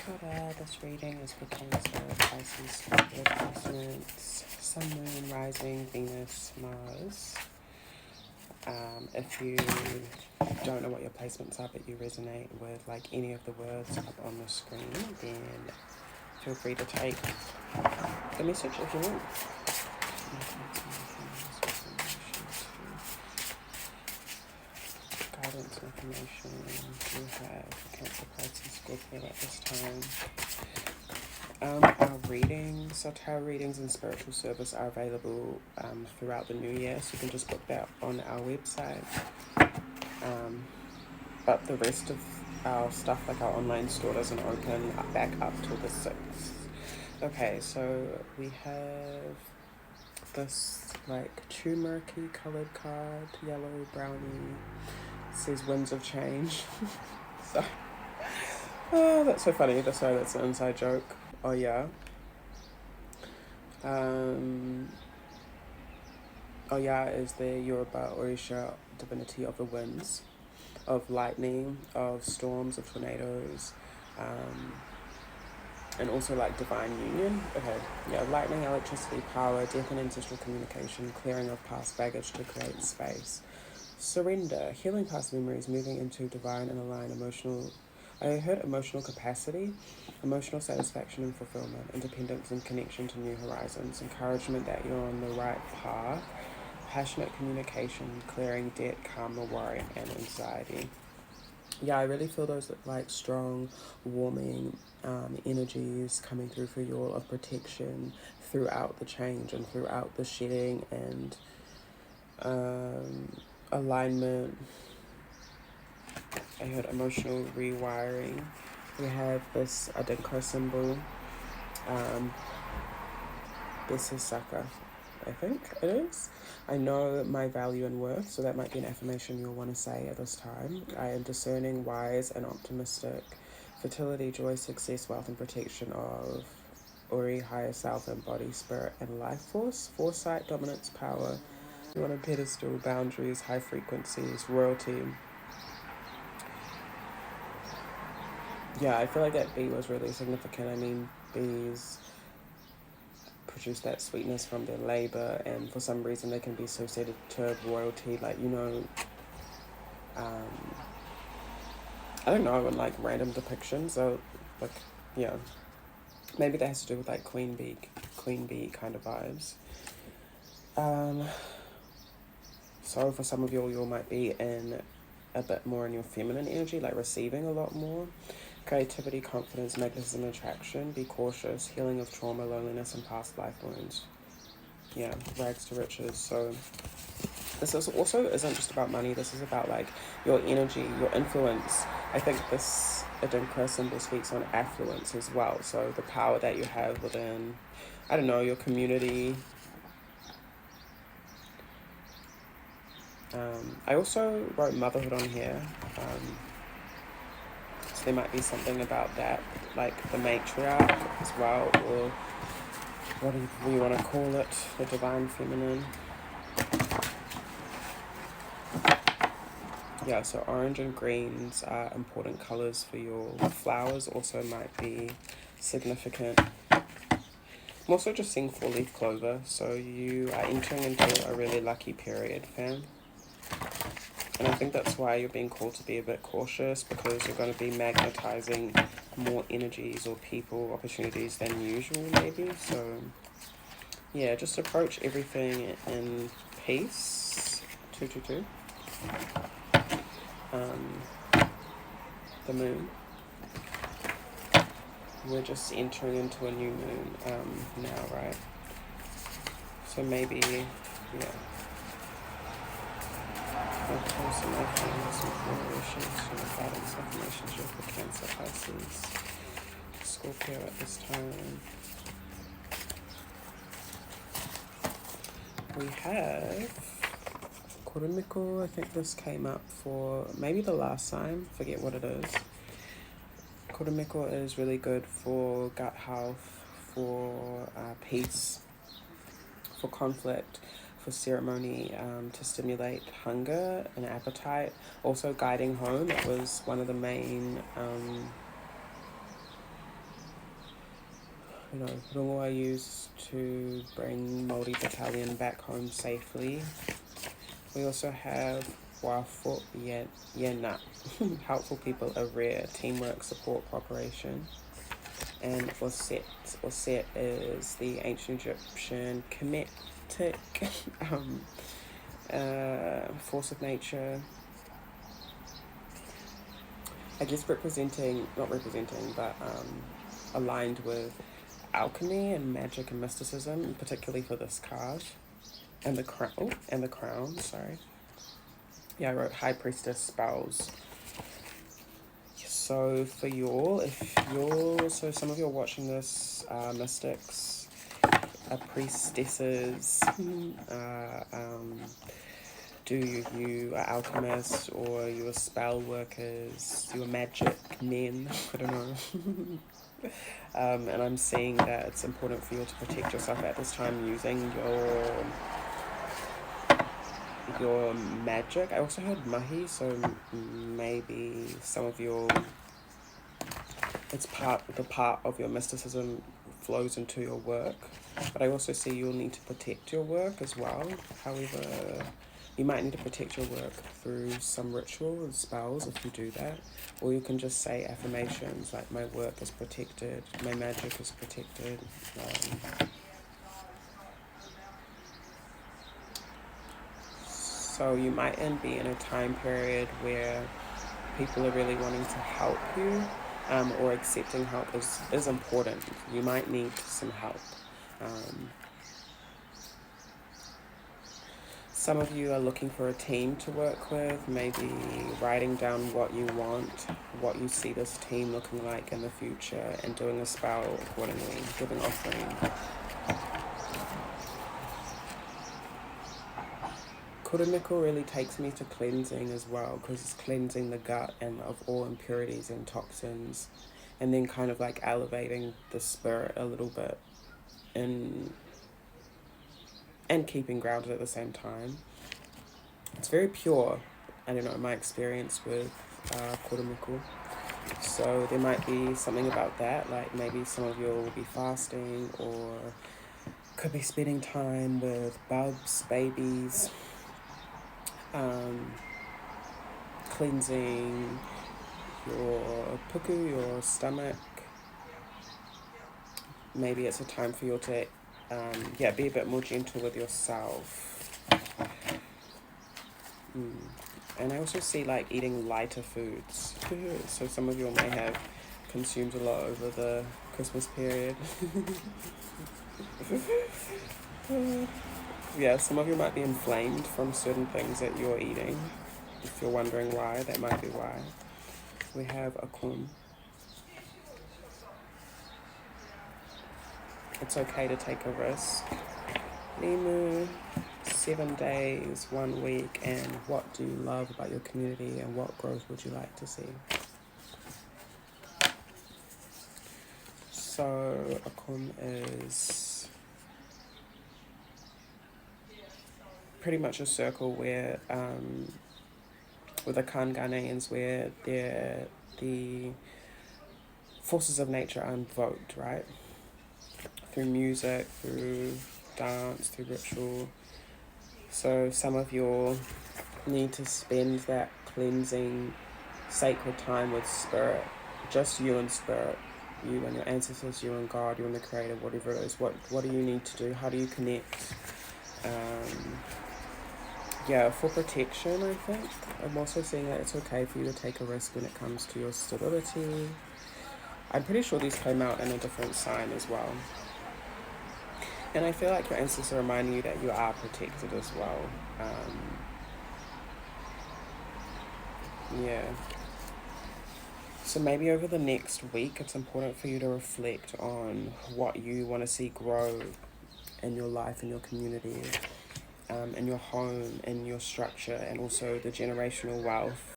This reading is for Cancer, Pisces, Scorpio placements, Sun, Moon, Rising, Venus, Mars. If you don't know what your placements are, but you resonate with like any of the words up on the screen, then feel free to take the message if you want. Guidance information you have for Cancer, Pisces, Scorpio at this time. Our readings, so tarot readings and spiritual service are available throughout the new year, so you can just book that on our website. But the rest of our stuff, like our online store, doesn't open back up till the 6th. Okay, so we have this like turmeric-y coloured card, yellow, brownie. It says Winds of Change. So, oh, that's so funny. Sorry, that's an inside joke. Oh yeah. Oya is the Yoruba Orisha divinity of the winds, of lightning, of storms, of tornadoes, and also like divine union. Okay, yeah, lightning, electricity, power, death and ancestral communication, clearing of past baggage to create space, surrender, healing past memories, moving into divine and aligned emotional. I heard emotional capacity, emotional satisfaction and fulfillment, independence and connection to new horizons, encouragement that you're on the right path, passionate communication, clearing debt, karma, worry, and anxiety. Yeah, I really feel those like strong, warming energies coming through for you all of protection throughout the change and throughout the shedding and alignment. I heard emotional rewiring. We have this Adinko symbol. This is Saka, I think it is. I know my value and worth, so that might be an affirmation you'll want to say at this time. I am discerning, wise, and optimistic. Fertility, joy, success, wealth, and protection of Ori, higher self, and body, spirit, and life force. Foresight, dominance, power. You on a pedestal, boundaries, high frequencies, royalty. Yeah, I feel like that bee was really significant. I mean, bees produce that sweetness from their labor, and for some reason they can be associated to royalty, like, you know, I don't know, in like random depictions. So like, yeah, maybe that has to do with like queen bee kind of vibes. So for some of you might be in a bit more in your feminine energy, like receiving a lot more. Creativity, confidence, magnetism, attraction. Be cautious. Healing of trauma, loneliness, and past life wounds. Yeah, rags to riches. So this is also isn't just about money. This is about like your energy, your influence. I think this Adinkra symbol speaks on affluence as well. So the power that you have within, I don't know, your community. I also wrote motherhood on here. So there might be something about that, like the matriarch as well, or whatever you want to call it, the divine feminine. Yeah, so orange and greens are important colours for your flowers, also might be significant. I'm also just seeing 4-leaf clover, so you are entering into a really lucky period, fam. And I think that's why you're being called to be a bit cautious, because you're going to be magnetizing more energies or people, opportunities than usual, maybe. So, yeah, just approach everything in peace. 222. The moon. We're just entering into a new moon now, right? So maybe, yeah. Some guidance affirmations for Cancer, Pisces, Scorpio at this time. We have koutou. I think this came up for maybe the last time, forget what it is. Koutou is really good for gut health, for peace, for conflict, for ceremony, to stimulate hunger and appetite. Also guiding home, it was one of the main rungo I used to bring Māori battalion back home safely. We also have wafo yena. Helpful people are rare. Teamwork, support, cooperation. And Oset. Oset is the ancient Egyptian kinetic force of nature. I guess aligned with alchemy and magic and mysticism, particularly for this card. And the crown, sorry. Yeah, I wrote High Priestess spells. So for y'all, so some of you are watching this, mystics, priestesses, you are alchemists, or you are spell workers, you are magic men, I don't know. And I'm seeing that it's important for you to protect yourself at this time using your magic. I also heard mahi, so maybe some of the part of your mysticism flows into your work, but I also see you'll need to protect your work as well. However, you might need to protect your work through some ritual and spells if you do that, or you can just say affirmations like my work is protected, my magic is protected. So you might be in a time period where people are really wanting to help you, or accepting help is important. You might need some help. Some of you are looking for a team to work with, maybe writing down what you want, what you see this team looking like in the future, and doing a spell accordingly, giving offering. Kurumiko really takes me to cleansing as well, because it's cleansing the gut and of all impurities and toxins, and then kind of like elevating the spirit a little bit and keeping grounded at the same time. It's very pure, I don't know, my experience with Kurumiko. So there might be something about that, like maybe some of you will be fasting, or could be spending time with bugs, babies, cleansing your puku, your stomach. Maybe it's a time for you to be a bit more gentle with yourself. And I also see like eating lighter foods. So some of you may have consumed a lot over the Christmas period. Yeah, some of you might be inflamed from certain things that you're eating. If you're wondering why, that might be why. We have Akum. It's okay to take a risk. Limu, 7 days, 1 week, and what do you love about your community, and what growth would you like to see? So Akum is pretty much a circle where with the Queer Ghanaians, where the forces of nature are invoked, right? Through music, through dance, through ritual. So some of you need to spend that cleansing, sacred time with spirit, just you and spirit, you and your ancestors, you and God, you and the Creator, whatever it is. What do you need to do? How do you connect? For protection, I think. I'm also seeing that it's okay for you to take a risk when it comes to your stability. I'm pretty sure these came out in a different sign as well. And I feel like your ancestors are reminding you that you are protected as well. So maybe over the next week, it's important for you to reflect on what you want to see grow in your life, in your community, in your home, in your structure, and also the generational wealth